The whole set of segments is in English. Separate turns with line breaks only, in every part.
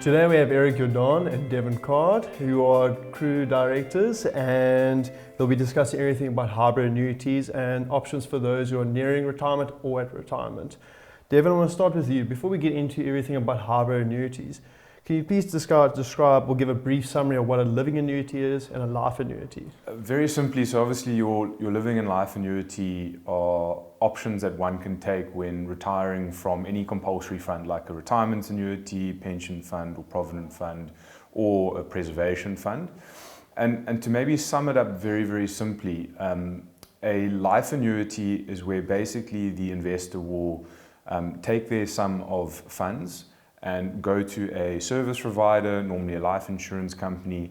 Today we have Jordaan and Devon, who are crew directors, and they'll be discussing everything about hybrid annuities and options for those who are nearing retirement or at retirement. Devon, I want to start with you. Before we get into everything about hybrid annuities, can you please describe or give a brief summary of what a living annuity is and a life annuity?
Very simply, so obviously your living and life annuity are options that one can take when retiring from any compulsory fund like a retirement annuity, pension fund or provident fund or a preservation fund. And to maybe sum it up very, very simply, a life annuity is where basically the investor will take their sum of funds and go to a service provider, normally a life insurance company,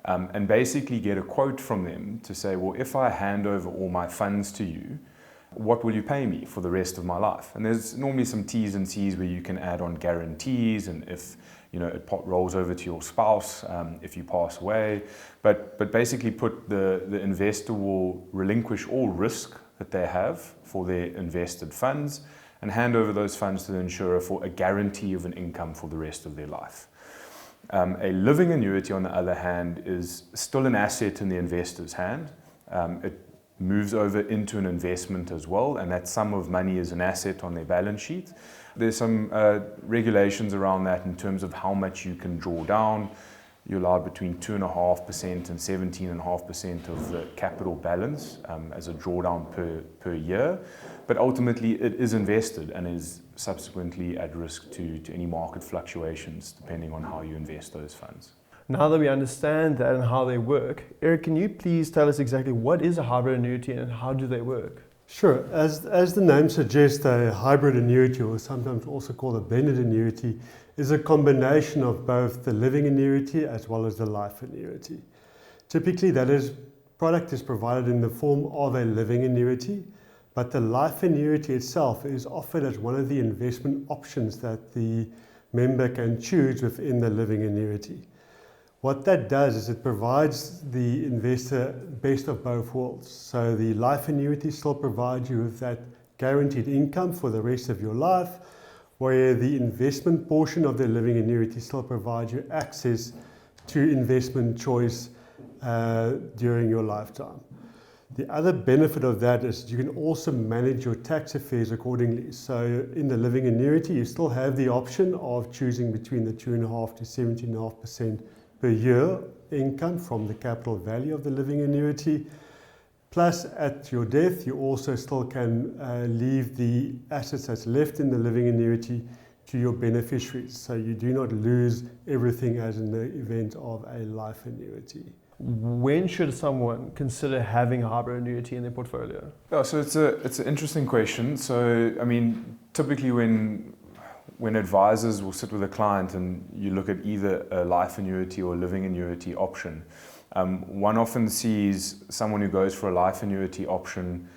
and basically get a quote from them to say, well, if I hand over all my funds to you, what will you pay me for the rest of my life? And there's normally some T's and C's where you can add on guarantees, and if it rolls over to your spouse if you pass away. But basically the investor will relinquish all risk that they have for their invested funds and hand over those funds to the insurer for a guarantee of an income for the rest of their life. A living annuity, on the other hand, is still an asset in the investor's hand. It moves over into an investment as well, and that sum of money is an asset on their balance sheet. There's some regulations around that in terms of how much you can draw down. You're allowed between 2.5% and 17.5% of the capital balance as a drawdown per year. But ultimately, it is invested and is subsequently at risk to any market fluctuations, depending on how you invest those funds.
Now that we understand that and how they work, Eric, can you please tell us exactly what is a hybrid annuity and how do they work?
Sure. As the name suggests, a hybrid annuity, or sometimes also called a blended annuity, is a combination of both the living annuity as well as the life annuity. Typically, product is provided in the form of a living annuity, but the life annuity itself is offered as one of the investment options that the member can choose within the living annuity. What that does is it provides the investor best of both worlds. So the life annuity still provides you with that guaranteed income for the rest of your life, where the investment portion of the living annuity still provides you access to investment choice during your lifetime. The other benefit of that is you can also manage your tax affairs accordingly. So in the living annuity, you still have the option of choosing between the 2.5% to 17.5% per year income from the capital value of the living annuity. Plus, at your death, you also still can leave the assets that's left in the living annuity to your beneficiaries. So you do not lose everything as in the event of a life annuity.
When should someone consider having a hybrid annuity in their portfolio?
Yeah, so it's an interesting question. So, I mean, typically when advisors will sit with a client and you look at either a life annuity or a living annuity option, one often sees someone who goes for a life annuity option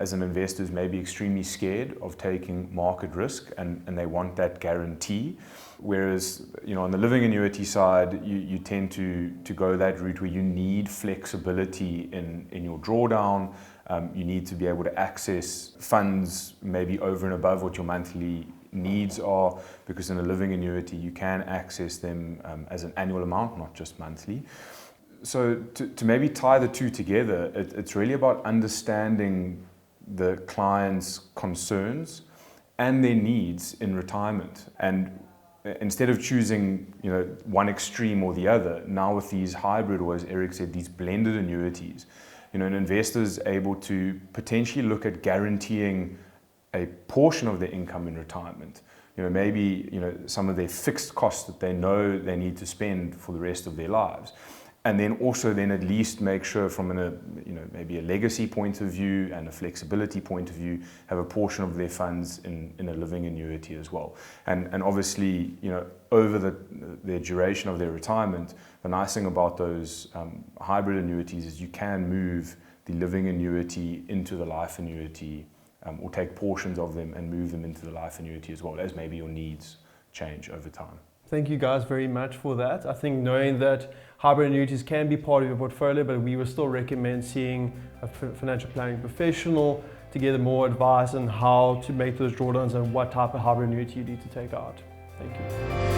as an investor is maybe extremely scared of taking market risk and they want that guarantee. Whereas, on the living annuity side, you tend to go that route where you need flexibility in your drawdown. You need to be able to access funds maybe over and above what your monthly needs are, because in a living annuity you can access them as an annual amount, not just monthly. So to maybe tie the two together, it's really about understanding the client's concerns and their needs in retirement. And instead of choosing one extreme or the other, now with these hybrid, or as Eric said, these blended annuities, an investor is able to potentially look at guaranteeing a portion of their income in retirement. Maybe some of their fixed costs that they know they need to spend for the rest of their lives. And then also at least make sure from maybe a legacy point of view and a flexibility point of view, have a portion of their funds in a living annuity as well. And obviously, over the duration of their retirement, the nice thing about those hybrid annuities is you can move the living annuity into the life annuity, or take portions of them and move them into the life annuity as well, as maybe your needs change over time.
Thank you guys very much for that. I think knowing that hybrid annuities can be part of your portfolio, but we would still recommend seeing a financial planning professional to get more advice on how to make those drawdowns and what type of hybrid annuity you need to take out. Thank you.